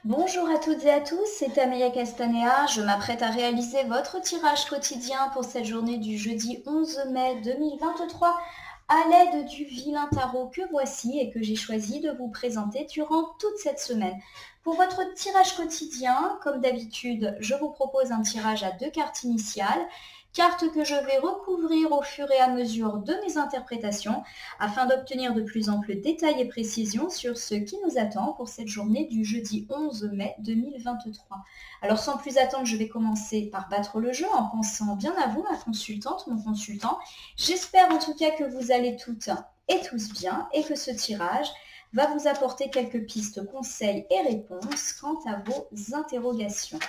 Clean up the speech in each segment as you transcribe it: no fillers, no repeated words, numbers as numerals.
Bonjour à toutes et à tous, c'est Amelia Castanea. Je m'apprête à réaliser votre tirage quotidien pour cette journée du jeudi 11 mai 2023 à l'aide du vilain tarot que voici et que j'ai choisi de vous présenter durant toute cette semaine. Pour votre tirage quotidien, comme d'habitude, je vous propose un tirage à 2 cartes initiales, cartes que je vais recouvrir au fur et à mesure de mes interprétations afin d'obtenir de plus amples détails et précisions sur ce qui nous attend pour cette journée du jeudi 11 mai 2023. Alors sans plus attendre, je vais commencer par battre le jeu en pensant bien à vous, ma consultante, mon consultant. J'espère en tout cas que vous allez toutes et tous bien et que ce tirage va vous apporter quelques pistes, conseils et réponses quant à vos interrogations.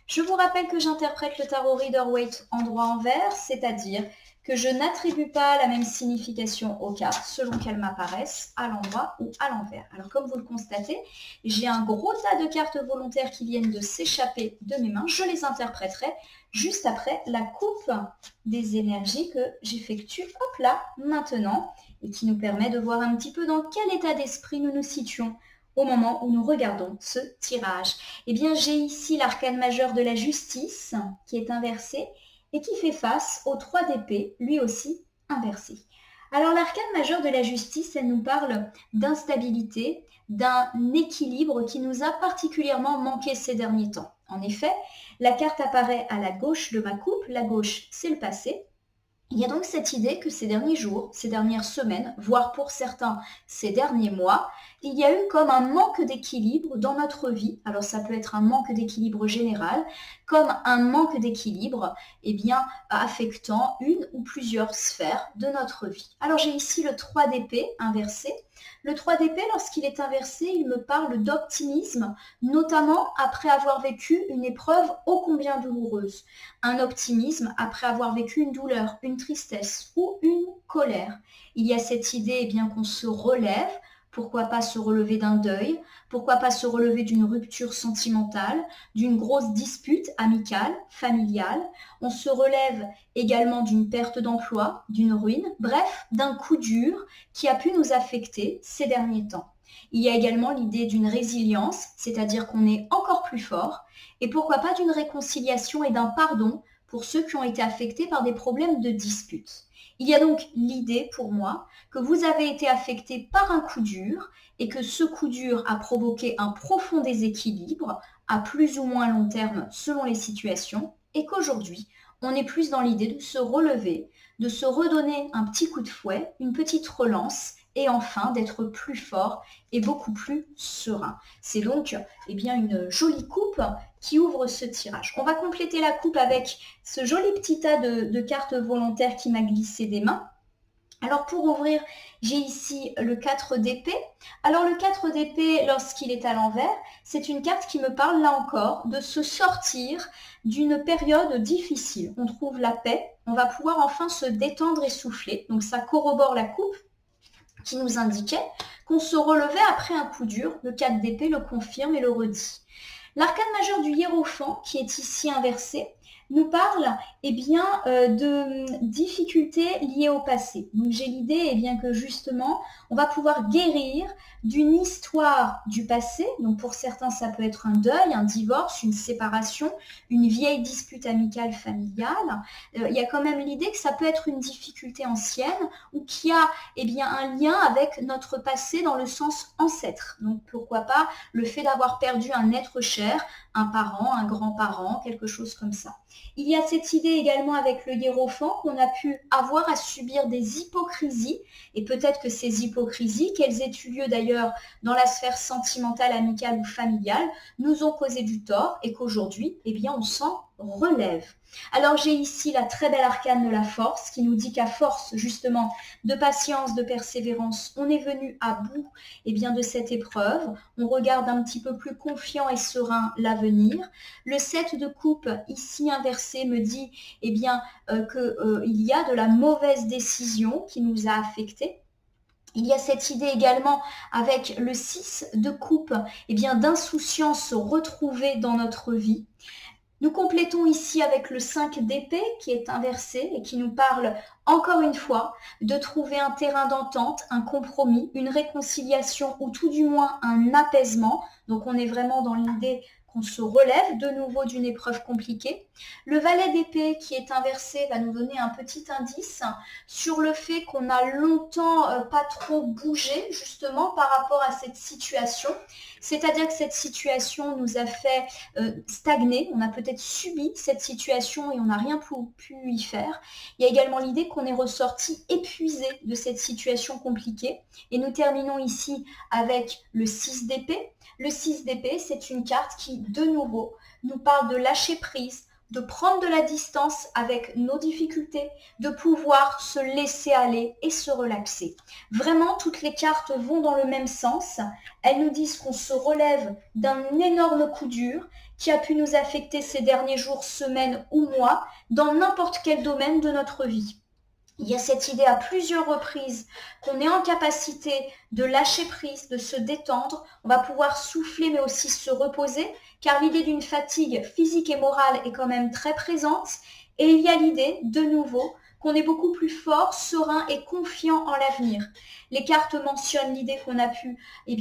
Je vous rappelle que j'interprète le tarot Rider-Waite endroit-envers, c'est-à-dire que je n'attribue pas la même signification aux cartes selon qu'elles m'apparaissent à l'endroit ou à l'envers. Alors comme vous le constatez, j'ai un gros tas de cartes volontaires qui viennent de s'échapper de mes mains. Je les interpréterai juste après la coupe des énergies que j'effectue, hop là, maintenant, et qui nous permet de voir un petit peu dans quel état d'esprit nous nous situons au moment où nous regardons ce tirage. Eh bien, j'ai ici l'arcane majeur de la justice qui est inversé et qui fait face au 3 d'épée, lui aussi inversé. Alors l'arcane majeur de la justice, elle nous parle d'instabilité, d'un équilibre qui nous a particulièrement manqué ces derniers temps. En effet, la carte apparaît à la gauche de ma coupe, la gauche c'est le passé. Il y a donc cette idée que ces derniers jours, ces dernières semaines, voire pour certains ces derniers mois, il y a eu comme un manque d'équilibre dans notre vie. Alors ça peut être un manque d'équilibre général, comme un manque d'équilibre affectant une ou plusieurs sphères de notre vie. Alors j'ai ici le 3 d'épée inversé. Le 3 d'épée, lorsqu'il est inversé, il me parle d'optimisme, notamment après avoir vécu une épreuve ô combien douloureuse. Un optimisme après avoir vécu une douleur, une tristesse ou une colère. Il y a cette idée qu'on se relève, pourquoi pas se relever d'un deuil, pourquoi pas se relever d'une rupture sentimentale, d'une grosse dispute amicale, familiale. On se relève également d'une perte d'emploi, d'une ruine, bref, d'un coup dur qui a pu nous affecter ces derniers temps. Il y a également l'idée d'une résilience, c'est-à-dire qu'on est encore plus fort, et pourquoi pas d'une réconciliation et d'un pardon pour ceux qui ont été affectés par des problèmes de dispute. Il y a donc l'idée pour moi que vous avez été affecté par un coup dur et que ce coup dur a provoqué un profond déséquilibre à plus ou moins long terme selon les situations et qu'aujourd'hui, on est plus dans l'idée de se relever, de se redonner un petit coup de fouet, une petite relance et enfin d'être plus fort et beaucoup plus serein. C'est donc une jolie coupe qui ouvre ce tirage. On va compléter la coupe avec ce joli petit tas de cartes volontaires qui m'a glissé des mains. Alors pour ouvrir, j'ai ici le 4 d'épée. Alors le 4 d'épée, lorsqu'il est à l'envers, c'est une carte qui me parle là encore de se sortir d'une période difficile. On trouve la paix, on va pouvoir enfin se détendre et souffler. Donc ça corrobore la coupe qui nous indiquait qu'on se relevait après un coup dur. Le 4 d'épée le confirme et le redit. L'arcane majeur du hiérophant, qui est ici inversé, nous parle de difficultés liées au passé. Donc j'ai l'idée que justement, on va pouvoir guérir d'une histoire du passé. Donc pour certains, ça peut être un deuil, un divorce, une séparation, une vieille dispute amicale familiale. Il y a quand même l'idée que ça peut être une difficulté ancienne ou qu'il y a un lien avec notre passé dans le sens ancêtre. Donc pourquoi pas le fait d'avoir perdu un être cher, un parent, un grand-parent, quelque chose comme ça. Il y a cette idée également avec le hiérophant qu'on a pu avoir à subir des hypocrisies, et peut-être que ces hypocrisies, qu'elles aient eu lieu d'ailleurs dans la sphère sentimentale, amicale ou familiale, nous ont causé du tort et qu'aujourd'hui, on s'en relève. Alors j'ai ici la très belle arcane de la force qui nous dit qu'à force justement de patience, de persévérance, on est venu à bout de cette épreuve. On regarde un petit peu plus confiant et serein l'avenir. Le 7 de coupe ici inversé me dit qu'il y a de la mauvaise décision qui nous a affectés. Il y a cette idée également avec le 6 de coupe d'insouciance retrouvée dans notre vie. Nous complétons ici avec le 5 d'épée qui est inversé et qui nous parle encore une fois de trouver un terrain d'entente, un compromis, une réconciliation ou tout du moins un apaisement. Donc on est vraiment dans l'idée qu'on se relève de nouveau d'une épreuve compliquée. Le valet d'épée qui est inversé va nous donner un petit indice sur le fait qu'on a longtemps pas trop bougé justement par rapport à cette situation. C'est-à-dire que cette situation nous a fait stagner, on a peut-être subi cette situation et on n'a rien pu y faire. Il y a également l'idée qu'on est ressorti épuisé de cette situation compliquée. Et nous terminons ici avec le 6 d'épée. Le 6 d'épée, c'est une carte qui, de nouveau, nous parle de lâcher prise, de prendre de la distance avec nos difficultés, de pouvoir se laisser aller et se relaxer. Vraiment, toutes les cartes vont dans le même sens. Elles nous disent qu'on se relève d'un énorme coup dur qui a pu nous affecter ces derniers jours, semaines ou mois dans n'importe quel domaine de notre vie. Il y a cette idée à plusieurs reprises qu'on est en capacité de lâcher prise, de se détendre. On va pouvoir souffler mais aussi se reposer car l'idée d'une fatigue physique et morale est quand même très présente. Et il y a l'idée, de nouveau, qu'on est beaucoup plus fort, serein et confiant en l'avenir. Les cartes mentionnent l'idée qu'on a pu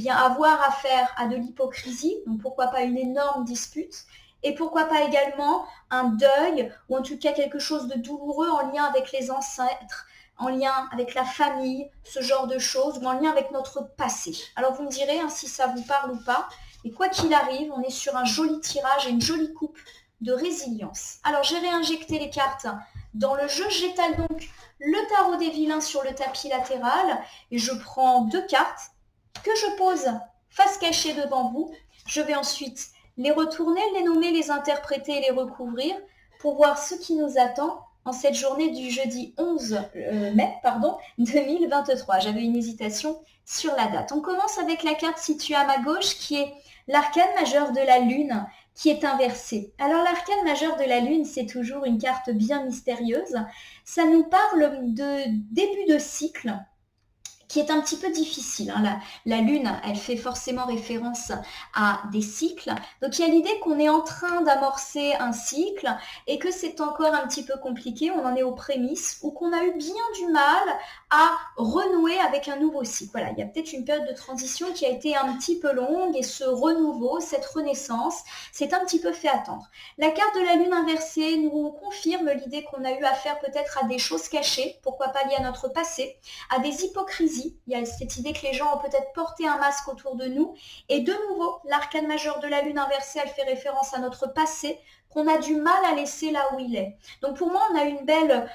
avoir affaire à de l'hypocrisie, donc pourquoi pas une énorme dispute. Et pourquoi pas également un deuil, ou en tout cas quelque chose de douloureux en lien avec les ancêtres, en lien avec la famille, ce genre de choses, ou en lien avec notre passé. Alors vous me direz si ça vous parle ou pas. Et quoi qu'il arrive, on est sur un joli tirage et une jolie coupe de résilience. Alors j'ai réinjecté les cartes dans le jeu. J'étale donc le tarot des vilains sur le tapis latéral et je prends 2 cartes que je pose face cachée devant vous. Je vais ensuite les retourner, les nommer, les interpréter et les recouvrir pour voir ce qui nous attend en cette journée du jeudi 11 mai 2023. J'avais une hésitation sur la date. On commence avec la carte située à ma gauche qui est l'arcane majeur de la lune qui est inversée. Alors l'arcane majeur de la lune, c'est toujours une carte bien mystérieuse. Ça nous parle de début de cycle qui est un petit peu difficile. La lune, elle fait forcément référence à des cycles. Donc il y a l'idée qu'on est en train d'amorcer un cycle et que c'est encore un petit peu compliqué, on en est aux prémices, ou qu'on a eu bien du mal à renouer avec un nouveau cycle. Voilà, il y a peut-être une période de transition qui a été un petit peu longue et ce renouveau, cette renaissance, c'est un petit peu fait attendre. La carte de la lune inversée nous confirme l'idée qu'on a eu affaire peut-être à des choses cachées, pourquoi pas liées à notre passé, à des hypocrisies. Il y a cette idée que les gens ont peut-être porté un masque autour de nous. Et de nouveau, l'arcane majeur de la lune inversée, elle fait référence à notre passé, qu'on a du mal à laisser là où il est. Donc pour moi, on a une belle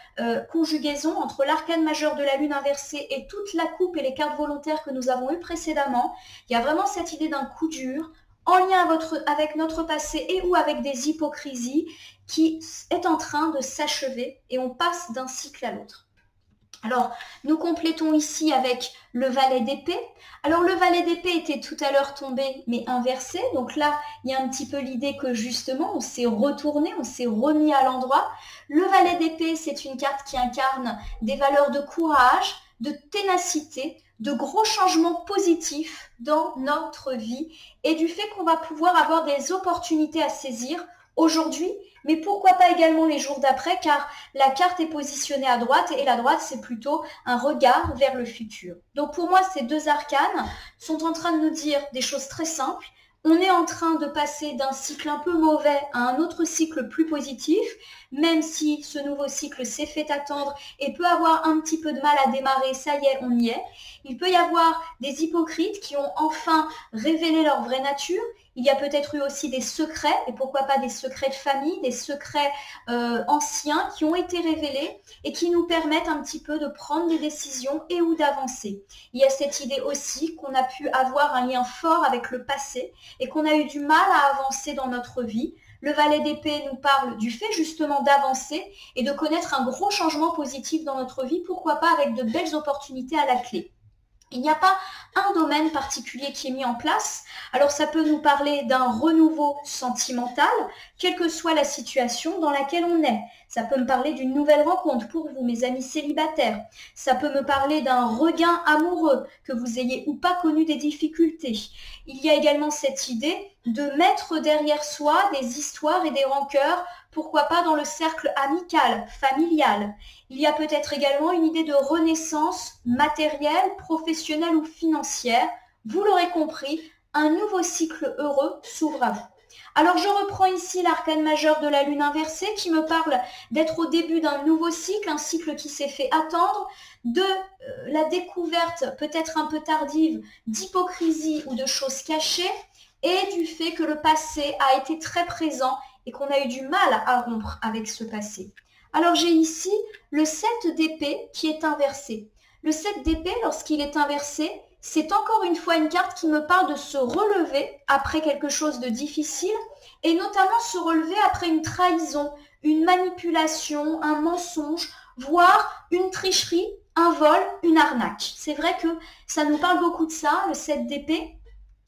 conjugaison entre l'arcane majeur de la lune inversée et toute la coupe et les cartes volontaires que nous avons eues précédemment. Il y a vraiment cette idée d'un coup dur, en lien avec notre passé et ou avec des hypocrisies, qui est en train de s'achever et on passe d'un cycle à l'autre. Alors, nous complétons ici avec le valet d'épée. Alors, le valet d'épée était tout à l'heure tombé, mais inversé. Donc là, il y a un petit peu l'idée que justement, on s'est retourné, on s'est remis à l'endroit. Le valet d'épée, c'est une carte qui incarne des valeurs de courage, de ténacité, de gros changements positifs dans notre vie et du fait qu'on va pouvoir avoir des opportunités à saisir aujourd'hui, mais pourquoi pas également les jours d'après, car la carte est positionnée à droite et la droite, c'est plutôt un regard vers le futur. Donc pour moi, ces 2 arcanes sont en train de nous dire des choses très simples. On est en train de passer d'un cycle un peu mauvais à un autre cycle plus positif, même si ce nouveau cycle s'est fait attendre et peut avoir un petit peu de mal à démarrer, ça y est, on y est. Il peut y avoir des hypocrites qui ont enfin révélé leur vraie nature. Il y a peut-être eu aussi des secrets, et pourquoi pas des secrets de famille, des secrets anciens qui ont été révélés et qui nous permettent un petit peu de prendre des décisions et ou d'avancer. Il y a cette idée aussi qu'on a pu avoir un lien fort avec le passé et qu'on a eu du mal à avancer dans notre vie. Le valet d'épée nous parle du fait justement d'avancer et de connaître un gros changement positif dans notre vie, pourquoi pas avec de belles opportunités à la clé. Il n'y a pas un domaine particulier qui est mis en place. Alors ça peut nous parler d'un renouveau sentimental, quelle que soit la situation dans laquelle on est. Ça peut me parler d'une nouvelle rencontre pour vous, mes amis célibataires. Ça peut me parler d'un regain amoureux, que vous ayez ou pas connu des difficultés. Il y a également cette idée de mettre derrière soi des histoires et des rancœurs, pourquoi pas dans le cercle amical, familial. Il y a peut-être également une idée de renaissance matérielle, professionnelle ou financière. Vous l'aurez compris, un nouveau cycle heureux s'ouvre à vous. Alors je reprends ici l'arcane majeur de la lune inversée qui me parle d'être au début d'un nouveau cycle, un cycle qui s'est fait attendre, de la découverte peut-être un peu tardive d'hypocrisie ou de choses cachées et du fait que le passé a été très présent et qu'on a eu du mal à rompre avec ce passé. Alors j'ai ici le 7 d'épée qui est inversé. Le 7 d'épée, lorsqu'il est inversé, c'est encore une fois une carte qui me parle de se relever après quelque chose de difficile et notamment se relever après une trahison, une manipulation, un mensonge, voire une tricherie, un vol, une arnaque. C'est vrai que ça nous parle beaucoup de ça, le 7 d'épée.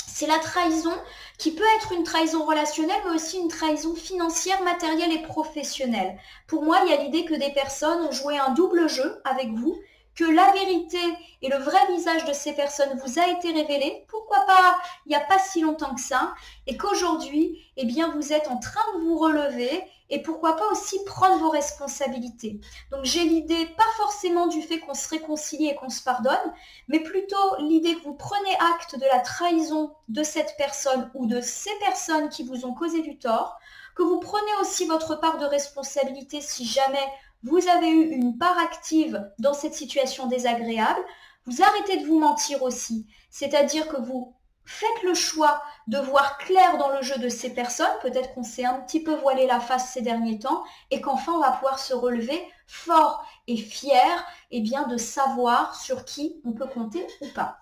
C'est la trahison qui peut être une trahison relationnelle, mais aussi une trahison financière, matérielle et professionnelle. Pour moi, il y a l'idée que des personnes ont joué un double jeu avec vous, que la vérité et le vrai visage de ces personnes vous a été révélé, pourquoi pas il n'y a pas si longtemps que ça, et qu'aujourd'hui, eh bien, vous êtes en train de vous relever et pourquoi pas aussi prendre vos responsabilités. Donc j'ai l'idée, pas forcément du fait qu'on se réconcilie et qu'on se pardonne, mais plutôt l'idée que vous prenez acte de la trahison de cette personne ou de ces personnes qui vous ont causé du tort, que vous prenez aussi votre part de responsabilité si jamais vous avez eu une part active dans cette situation désagréable, vous arrêtez de vous mentir aussi. C'est-à-dire que vous faites le choix de voir clair dans le jeu de ces personnes, peut-être qu'on s'est un petit peu voilé la face ces derniers temps, et qu'enfin on va pouvoir se relever fort et fier de savoir sur qui on peut compter ou pas.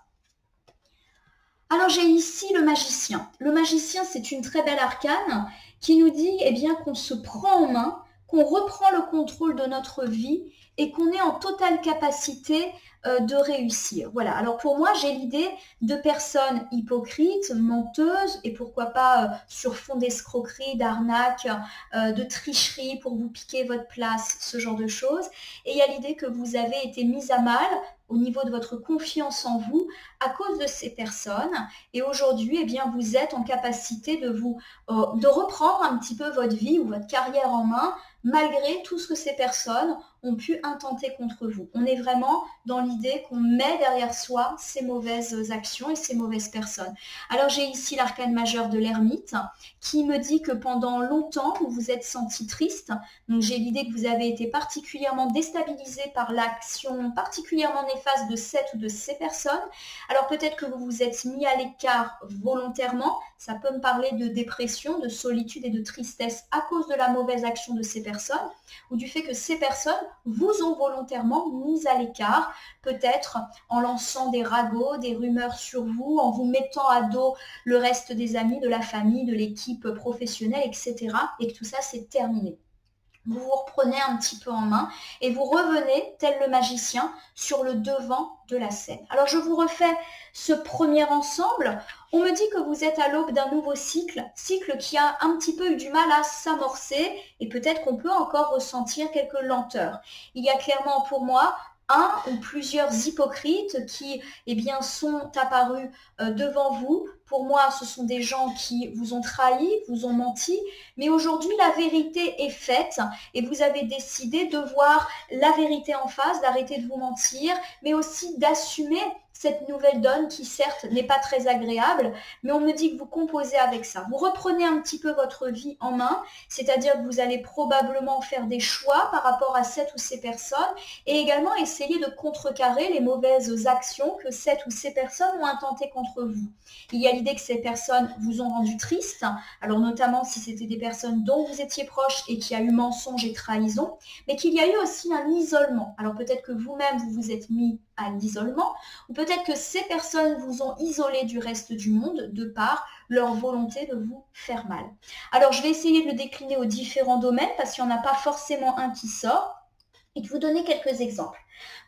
Alors j'ai ici le magicien. Le magicien, c'est une très belle arcane qui nous dit qu'on se prend en main, qu'on reprend le contrôle de notre vie et qu'on est en totale capacité de réussir. Voilà, alors pour moi, j'ai l'idée de personnes hypocrites, menteuses et pourquoi pas sur fond d'escroquerie, d'arnaque, de tricherie pour vous piquer votre place, ce genre de choses. Et il y a l'idée que vous avez été mise à mal au niveau de votre confiance en vous à cause de ces personnes. Et aujourd'hui, vous êtes en capacité de reprendre un petit peu votre vie ou votre carrière en main malgré tout ce que ces personnes ont pu intenter contre vous. On est vraiment dans l'idée qu'on met derrière soi ces mauvaises actions et ces mauvaises personnes. Alors j'ai ici l'arcane majeur de l'ermite qui me dit que pendant longtemps, vous vous êtes senti triste. Donc j'ai l'idée que vous avez été particulièrement déstabilisé par l'action particulièrement néfaste de cette ou de ces personnes. Alors peut-être que vous vous êtes mis à l'écart volontairement. Ça peut me parler de dépression, de solitude et de tristesse à cause de la mauvaise action de ces personnes ou du fait que ces personnes vous ont volontairement mis à l'écart, peut-être en lançant des ragots, des rumeurs sur vous, en vous mettant à dos le reste des amis, de la famille, de l'équipe professionnelle, etc. Et que tout ça, c'est terminé. Vous vous reprenez un petit peu en main et vous revenez, tel le magicien, sur le devant de la scène. Alors je vous refais ce premier ensemble. On me dit que vous êtes à l'aube d'un nouveau cycle qui a un petit peu eu du mal à s'amorcer et peut-être qu'on peut encore ressentir quelques lenteurs. Il y a clairement pour moi un ou plusieurs hypocrites qui sont apparus devant vous. Pour moi, ce sont des gens qui vous ont trahi, vous ont menti, mais aujourd'hui, la vérité est faite et vous avez décidé de voir la vérité en face, d'arrêter de vous mentir, mais aussi d'assumer cette nouvelle donne qui certes n'est pas très agréable, mais on me dit que vous composez avec ça. Vous reprenez un petit peu votre vie en main, c'est-à-dire que vous allez probablement faire des choix par rapport à cette ou ces personnes et également essayer de contrecarrer les mauvaises actions que cette ou ces personnes ont intentées contre vous. Il y a l'idée que ces personnes vous ont rendu triste, alors notamment si c'était des personnes dont vous étiez proche et qui a eu mensonge et trahison, mais qu'il y a eu aussi un isolement. Alors peut-être que vous-même vous vous êtes mis à l'isolement, ou peut-être que ces personnes vous ont isolé du reste du monde de par leur volonté de vous faire mal. Alors je vais essayer de le décliner aux différents domaines parce qu'il n'y en a pas forcément un qui sort. et de vous donner quelques exemples.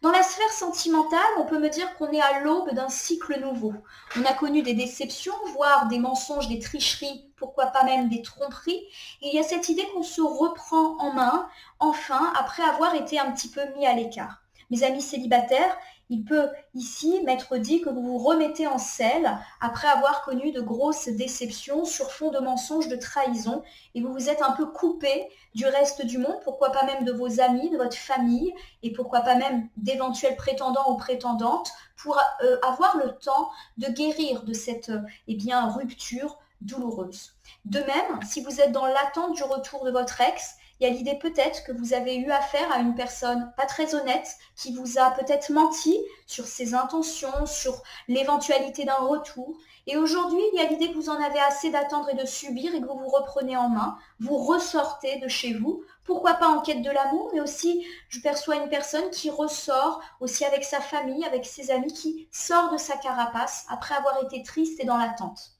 Dans la sphère sentimentale, on peut me dire qu'on est à l'aube d'un cycle nouveau. On a connu des déceptions, voire des mensonges, des tricheries, pourquoi pas même des tromperies. Et il y a cette idée qu'on se reprend en main, enfin, après avoir été un petit peu mis à l'écart. Mes amis célibataires, il peut ici m'être dit que vous vous remettez en selle après avoir connu de grosses déceptions sur fond de mensonges, de trahison, et vous vous êtes un peu coupé du reste du monde, pourquoi pas même de vos amis, de votre famille, et pourquoi pas même d'éventuels prétendants ou prétendantes, pour avoir le temps de guérir de cette rupture douloureuse. De même, si vous êtes dans l'attente du retour de votre ex, il y a l'idée peut-être que vous avez eu affaire à une personne pas très honnête qui vous a peut-être menti sur ses intentions, sur l'éventualité d'un retour. Et aujourd'hui, il y a l'idée que vous en avez assez d'attendre et de subir et que vous vous reprenez en main, vous ressortez de chez vous, pourquoi pas en quête de l'amour, mais aussi je perçois une personne qui ressort aussi avec sa famille, avec ses amis, qui sort de sa carapace après avoir été triste et dans l'attente.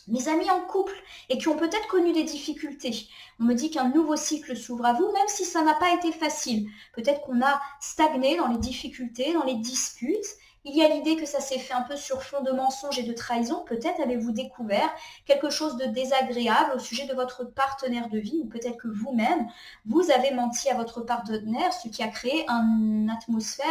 Mes amis en couple et qui ont peut-être connu des difficultés. On me dit qu'un nouveau cycle s'ouvre à vous, même si ça n'a pas été facile. Peut-être qu'on a stagné dans les difficultés, dans les disputes. Il y a l'idée que ça s'est fait un peu sur fond de mensonges et de trahison. Peut-être avez-vous découvert quelque chose de désagréable au sujet de votre partenaire de vie, ou peut-être que vous-même, vous avez menti à votre partenaire, ce qui a créé une atmosphère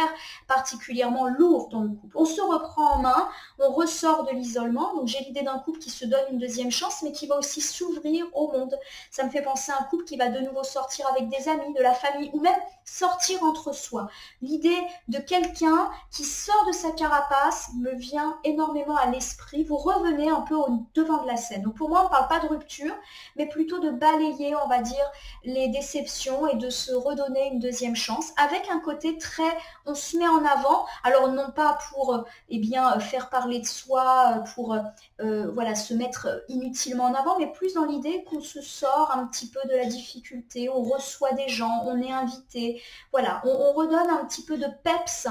particulièrement lourde dans le couple. On se reprend en main, on ressort de l'isolement. Donc j'ai l'idée d'un couple qui se donne une deuxième chance, mais qui va aussi s'ouvrir au monde. Ça me fait penser à un couple qui va de nouveau sortir avec des amis, de la famille, ou même sortir entre soi. L'idée de quelqu'un qui sort de sa carapace me vient énormément à l'esprit. Vous revenez un peu au devant de la scène. Donc pour moi, on ne parle pas de rupture, mais plutôt de balayer, on va dire, les déceptions et de se redonner une deuxième chance avec un côté très, on se met en avant. Alors non pas pour faire parler de soi, pour se mettre inutilement en avant, mais plus dans l'idée qu'on se sort un petit peu de la difficulté, on reçoit des gens, on est invité, voilà, on redonne un petit peu de peps,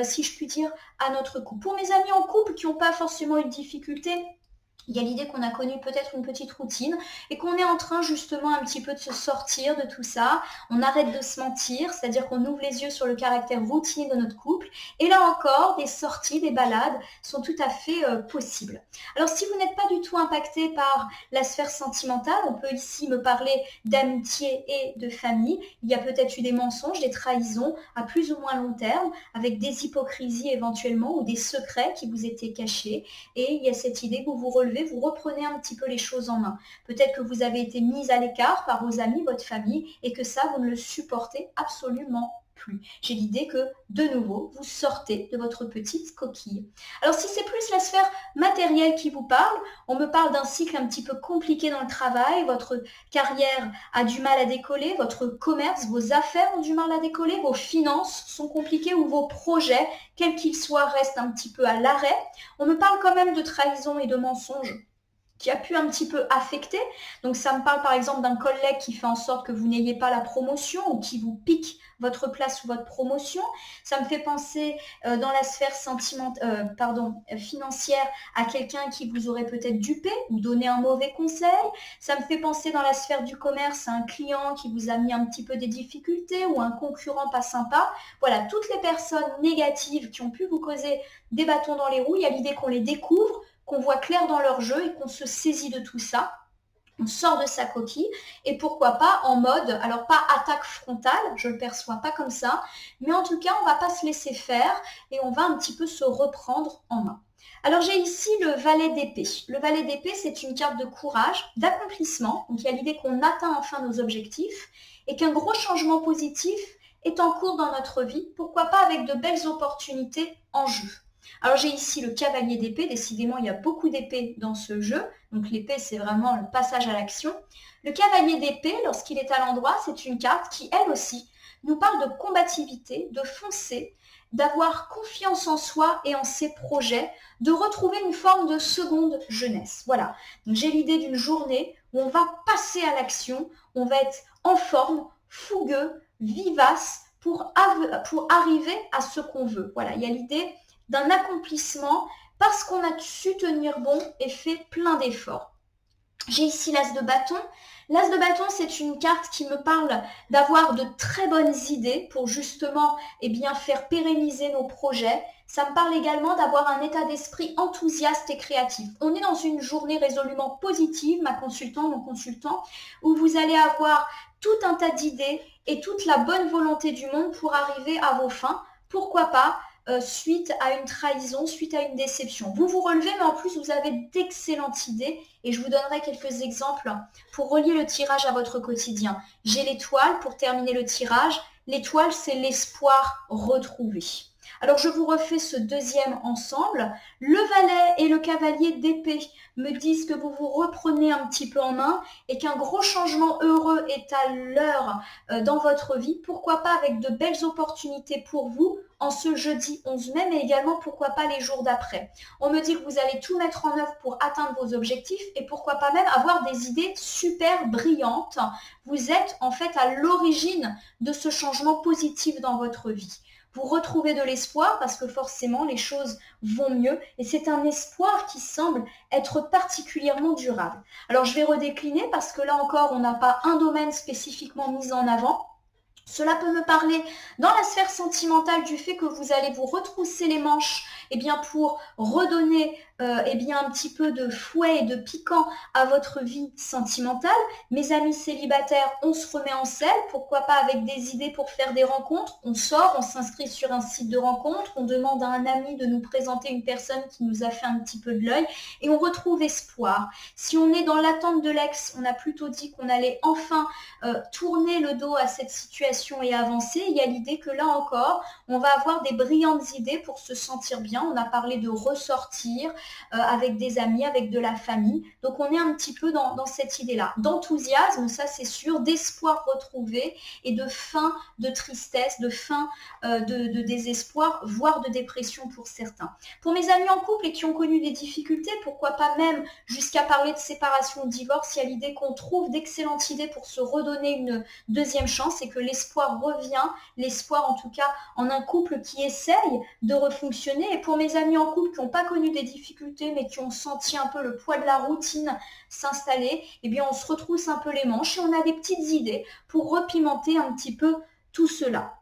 si je puis dire, à notre couple. Pour mes amis en couple qui n'ont pas forcément eu de difficulté, il y a l'idée qu'on a connu peut-être une petite routine et qu'on est en train justement un petit peu de se sortir de tout ça. On arrête de se mentir, c'est-à-dire qu'on ouvre les yeux sur le caractère routinier de notre couple. Et là encore, des sorties, des balades sont tout à fait possibles. Alors si vous n'êtes pas du tout impacté par la sphère sentimentale, on peut ici me parler d'amitié et de famille. Il y a peut-être eu des mensonges, des trahisons à plus ou moins long terme, avec des hypocrisies éventuellement ou des secrets qui vous étaient cachés. Et il y a cette idée que vous relevez, vous reprenez un petit peu les choses en main. Peut-être que vous avez été mise à l'écart par vos amis, votre famille, et que ça, vous ne le supportez absolument plus. J'ai l'idée que, de nouveau, vous sortez de votre petite coquille. Alors, si c'est plus la sphère matérielle qui vous parle, on me parle d'un cycle un petit peu compliqué dans le travail, votre carrière a du mal à décoller, votre commerce, vos affaires ont du mal à décoller, vos finances sont compliquées ou vos projets, quels qu'ils soient, restent un petit peu à l'arrêt. On me parle quand même de trahison et de mensonges qui a pu un petit peu affecter. Donc ça me parle par exemple d'un collègue qui fait en sorte que vous n'ayez pas la promotion ou qui vous pique votre place ou votre promotion. Ça me fait penser dans la sphère financière à quelqu'un qui vous aurait peut-être dupé ou donné un mauvais conseil. Ça me fait penser dans la sphère du commerce à un client qui vous a mis un petit peu des difficultés ou un concurrent pas sympa. Voilà, toutes les personnes négatives qui ont pu vous causer des bâtons dans les roues, il y a l'idée qu'on les découvre, qu'on voit clair dans leur jeu et qu'on se saisit de tout ça. On sort de sa coquille et pourquoi pas en mode, alors pas attaque frontale, je ne le perçois pas comme ça, mais en tout cas on ne va pas se laisser faire et on va un petit peu se reprendre en main. Alors j'ai ici le valet d'épée. Le valet d'épée, c'est une carte de courage, d'accomplissement, donc il y a l'idée qu'on atteint enfin nos objectifs et qu'un gros changement positif est en cours dans notre vie, pourquoi pas avec de belles opportunités en jeu. Alors j'ai ici le cavalier d'épée, décidément il y a beaucoup d'épées dans ce jeu, donc l'épée c'est vraiment le passage à l'action. Le cavalier d'épée, lorsqu'il est à l'endroit, c'est une carte qui elle aussi nous parle de combativité, de foncer, d'avoir confiance en soi et en ses projets, de retrouver une forme de seconde jeunesse. Voilà, donc j'ai l'idée d'une journée où on va passer à l'action, on va être en forme, fougueux, vivace pour arriver à ce qu'on veut. Voilà, il y a l'idée d'un accomplissement parce qu'on a su tenir bon et fait plein d'efforts. J'ai ici l'as de bâton. L'as de bâton, c'est une carte qui me parle d'avoir de très bonnes idées pour justement faire pérenniser nos projets. Ça me parle également d'avoir un état d'esprit enthousiaste et créatif. On est dans une journée résolument positive, ma consultante, mon consultant, où vous allez avoir tout un tas d'idées et toute la bonne volonté du monde pour arriver à vos fins. Pourquoi pas suite à une trahison, suite à une déception. Vous vous relevez, mais en plus, vous avez d'excellentes idées et je vous donnerai quelques exemples pour relier le tirage à votre quotidien. J'ai l'étoile pour terminer le tirage. L'étoile, c'est l'espoir retrouvé. Alors, je vous refais ce deuxième ensemble. Le valet et le cavalier d'épée me disent que vous vous reprenez un petit peu en main et qu'un gros changement heureux est à l'heure dans votre vie. Pourquoi pas avec de belles opportunités pour vous en ce jeudi 11 mai, mais également pourquoi pas les jours d'après. On me dit que vous allez tout mettre en œuvre pour atteindre vos objectifs et pourquoi pas même avoir des idées super brillantes. Vous êtes en fait à l'origine de ce changement positif dans votre vie. Vous retrouvez de l'espoir parce que forcément les choses vont mieux et c'est un espoir qui semble être particulièrement durable. Alors je vais redécliner parce que là encore on n'a pas un domaine spécifiquement mis en avant. Cela peut me parler dans la sphère sentimentale du fait que vous allez vous retrousser les manches pour redonner un petit peu de fouet et de piquant à votre vie sentimentale. Mes amis célibataires, on se remet en selle, pourquoi pas avec des idées pour faire des rencontres. On sort, on s'inscrit sur un site de rencontre, on demande à un ami de nous présenter une personne qui nous a fait un petit peu de l'œil et on retrouve espoir. Si on est dans l'attente de l'ex, on a plutôt dit qu'on allait enfin tourner le dos à cette situation et avancer. Il y a l'idée que là encore, on va avoir des brillantes idées pour se sentir bien. On a parlé de ressortir avec des amis, avec de la famille. Donc on est un petit peu dans cette idée-là. D'enthousiasme, ça c'est sûr, d'espoir retrouvé et de fin de tristesse, de fin de désespoir, voire de dépression pour certains. Pour mes amis en couple et qui ont connu des difficultés, pourquoi pas même jusqu'à parler de séparation ou de divorce, il y a l'idée qu'on trouve d'excellentes idées pour se redonner une deuxième chance et que l'espoir revient, l'espoir en tout cas en un couple qui essaye de refonctionner. Et pour mes amis en couple qui n'ont pas connu des difficultés mais qui ont senti un peu le poids de la routine s'installer, on se retrousse un peu les manches et on a des petites idées pour repimenter un petit peu tout cela.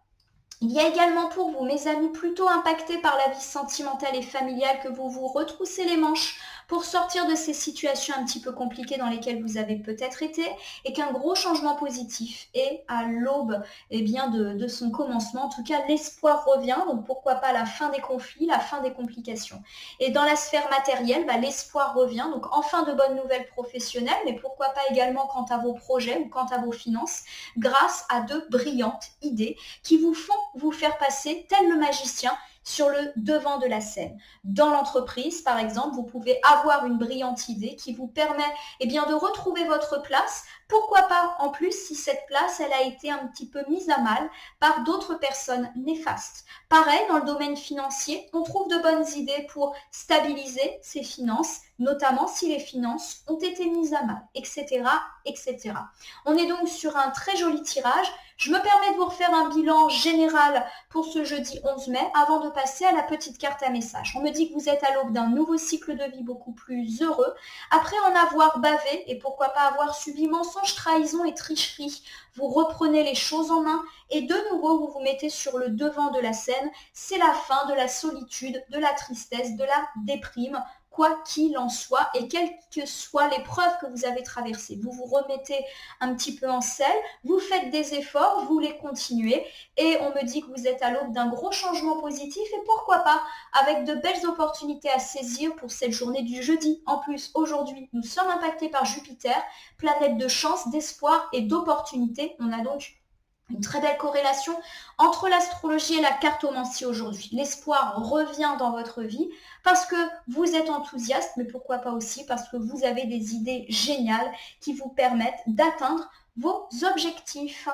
Il y a également pour vous, mes amis, plutôt impactés par la vie sentimentale et familiale, que vous vous retroussez les manches pour sortir de ces situations un petit peu compliquées dans lesquelles vous avez peut-être été et qu'un gros changement positif est à l'aube de son commencement. En tout cas, l'espoir revient, donc pourquoi pas la fin des conflits, la fin des complications. Et dans la sphère matérielle, l'espoir revient, donc enfin de bonnes nouvelles professionnelles, mais pourquoi pas également quant à vos projets ou quant à vos finances, grâce à de brillantes idées qui vous font vous faire passer, tel le magicien, sur le devant de la scène. Dans l'entreprise, par exemple, vous pouvez avoir une brillante idée qui vous permet de retrouver votre place. Pourquoi pas en plus si cette place elle a été un petit peu mise à mal par d'autres personnes néfastes. Pareil, dans le domaine financier, on trouve de bonnes idées pour stabiliser ses finances, notamment si les finances ont été mises à mal, etc., etc. On est donc sur un très joli tirage. Je me permets de vous refaire un bilan général pour ce jeudi 11 mai avant de passer à la petite carte à message. On me dit que vous êtes à l'aube d'un nouveau cycle de vie beaucoup plus heureux. Après en avoir bavé et pourquoi pas avoir subi mensonges, trahison et tricherie, vous reprenez les choses en main et de nouveau vous vous mettez sur le devant de la scène. C'est la fin de la solitude, de la tristesse, de la déprime, quoi qu'il en soit et quelle que soit l'épreuve que vous avez traversée. Vous vous remettez un petit peu en selle, vous faites des efforts, vous les continuez et on me dit que vous êtes à l'aube d'un gros changement positif et pourquoi pas avec de belles opportunités à saisir pour cette journée du jeudi. En plus, aujourd'hui, nous sommes impactés par Jupiter, planète de chance, d'espoir et d'opportunités. On a donc une très belle corrélation entre l'astrologie et la cartomancie aujourd'hui. L'espoir revient dans votre vie parce que vous êtes enthousiaste, mais pourquoi pas aussi parce que vous avez des idées géniales qui vous permettent d'atteindre vos objectifs.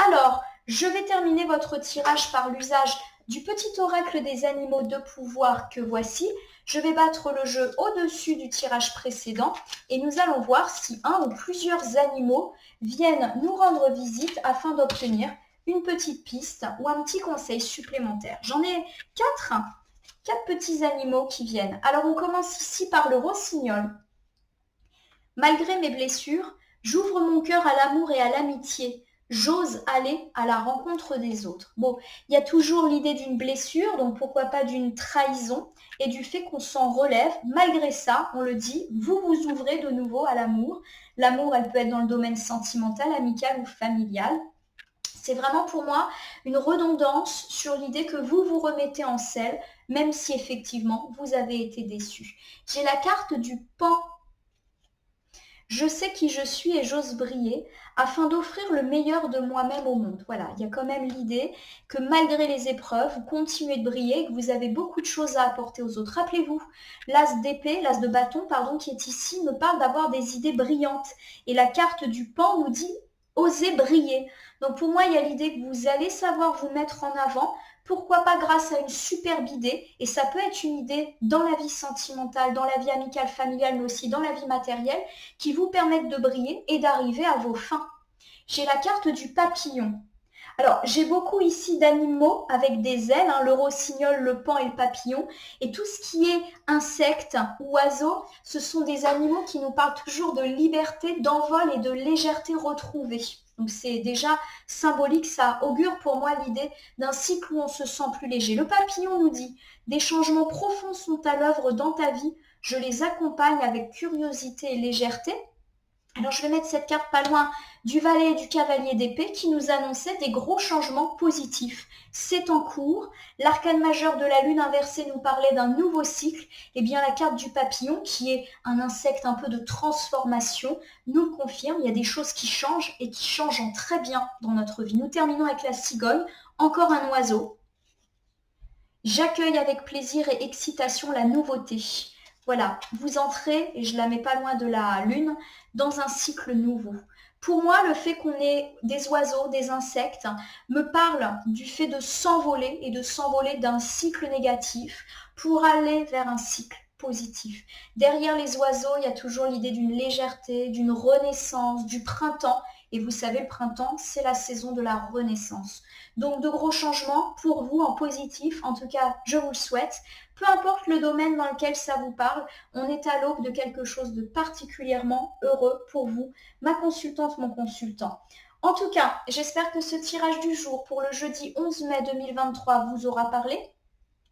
Alors, je vais terminer votre tirage par l'usage du petit oracle des animaux de pouvoir que voici. Je vais battre le jeu au-dessus du tirage précédent et nous allons voir si un ou plusieurs animaux viennent nous rendre visite afin d'obtenir une petite piste ou un petit conseil supplémentaire. J'en ai quatre petits animaux qui viennent. Alors on commence ici par le rossignol. Malgré mes blessures, j'ouvre mon cœur à l'amour et à l'amitié. J'ose aller à la rencontre des autres. Bon, il y a toujours l'idée d'une blessure, donc pourquoi pas d'une trahison, et du fait qu'on s'en relève. Malgré ça, on le dit, vous vous ouvrez de nouveau à l'amour. L'amour, elle peut être dans le domaine sentimental, amical ou familial. C'est vraiment pour moi une redondance sur l'idée que vous vous remettez en selle, même si effectivement vous avez été déçu. J'ai la carte du pan. Je sais qui je suis et j'ose briller afin d'offrir le meilleur de moi-même au monde. Voilà, il y a quand même l'idée que malgré les épreuves, vous continuez de briller et que vous avez beaucoup de choses à apporter aux autres. Rappelez-vous, l'as d'épée, l'as de bâton, pardon, qui est ici, me parle d'avoir des idées brillantes. Et la carte du pan nous dit oser briller. Donc pour moi, il y a l'idée que vous allez savoir vous mettre en avant, pourquoi pas grâce à une superbe idée, et ça peut être une idée dans la vie sentimentale, dans la vie amicale, familiale, mais aussi dans la vie matérielle, qui vous permettent de briller et d'arriver à vos fins. J'ai la carte du papillon. Alors, j'ai beaucoup ici d'animaux avec des ailes, le rossignol, le paon et le papillon. Et tout ce qui est insectes ou oiseaux, ce sont des animaux qui nous parlent toujours de liberté, d'envol et de légèreté retrouvée. Donc c'est déjà symbolique, ça augure pour moi l'idée d'un cycle où on se sent plus léger. Le papillon nous dit, des changements profonds sont à l'œuvre dans ta vie, je les accompagne avec curiosité et légèreté. Alors je vais mettre cette carte pas loin du valet et du cavalier d'épée qui nous annonçaient des gros changements positifs. C'est en cours. L'arcane majeur de la lune inversée nous parlait d'un nouveau cycle. Et bien la carte du papillon, qui est un insecte un peu de transformation, nous le confirme. Il y a des choses qui changent et qui changent en très bien dans notre vie. Nous terminons avec la cigogne, encore un oiseau. J'accueille avec plaisir et excitation la nouveauté. Voilà, vous entrez, et je la mets pas loin de la lune, dans un cycle nouveau. Pour moi, le fait qu'on ait des oiseaux, des insectes, me parle du fait de s'envoler et de s'envoler d'un cycle négatif pour aller vers un cycle positif. Derrière les oiseaux, il y a toujours l'idée d'une légèreté, d'une renaissance, du printemps. Et vous savez, le printemps, c'est la saison de la renaissance. Donc de gros changements pour vous en positif, en tout cas, je vous le souhaite. Peu importe le domaine dans lequel ça vous parle, on est à l'aube de quelque chose de particulièrement heureux pour vous, ma consultante, mon consultant. En tout cas, j'espère que ce tirage du jour pour le jeudi 11 mai 2023 vous aura parlé.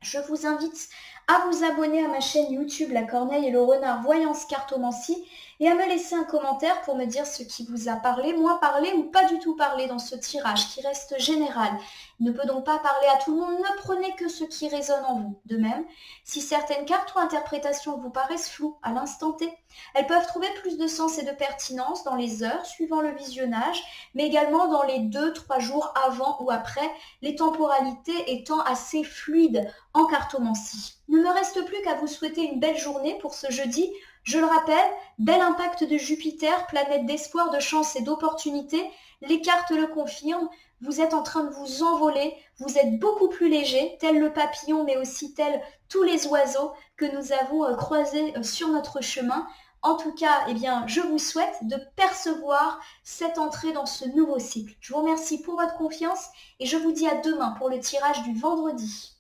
Je vous invite à vous abonner à ma chaîne YouTube La Corneille et le Renard Voyance Cartomancie et à me laisser un commentaire pour me dire ce qui vous a parlé, moins parlé ou pas du tout parlé dans ce tirage qui reste général. Il ne peut donc pas parler à tout le monde, ne prenez que ce qui résonne en vous. De même, si certaines cartes ou interprétations vous paraissent floues à l'instant T, elles peuvent trouver plus de sens et de pertinence dans les heures suivant le visionnage, mais également dans les 2-3 jours avant ou après, les temporalités étant assez fluides en cartomancie. Il ne me reste plus qu'à vous souhaiter une belle journée pour ce jeudi. Je le rappelle, bel impact de Jupiter, planète d'espoir, de chance et d'opportunité. Les cartes le confirment. Vous êtes en train de vous envoler, vous êtes beaucoup plus léger, tel le papillon, mais aussi tel tous les oiseaux que nous avons croisés sur notre chemin. En tout cas, eh bien, je vous souhaite de percevoir cette entrée dans ce nouveau cycle. Je vous remercie pour votre confiance et je vous dis à demain pour le tirage du vendredi.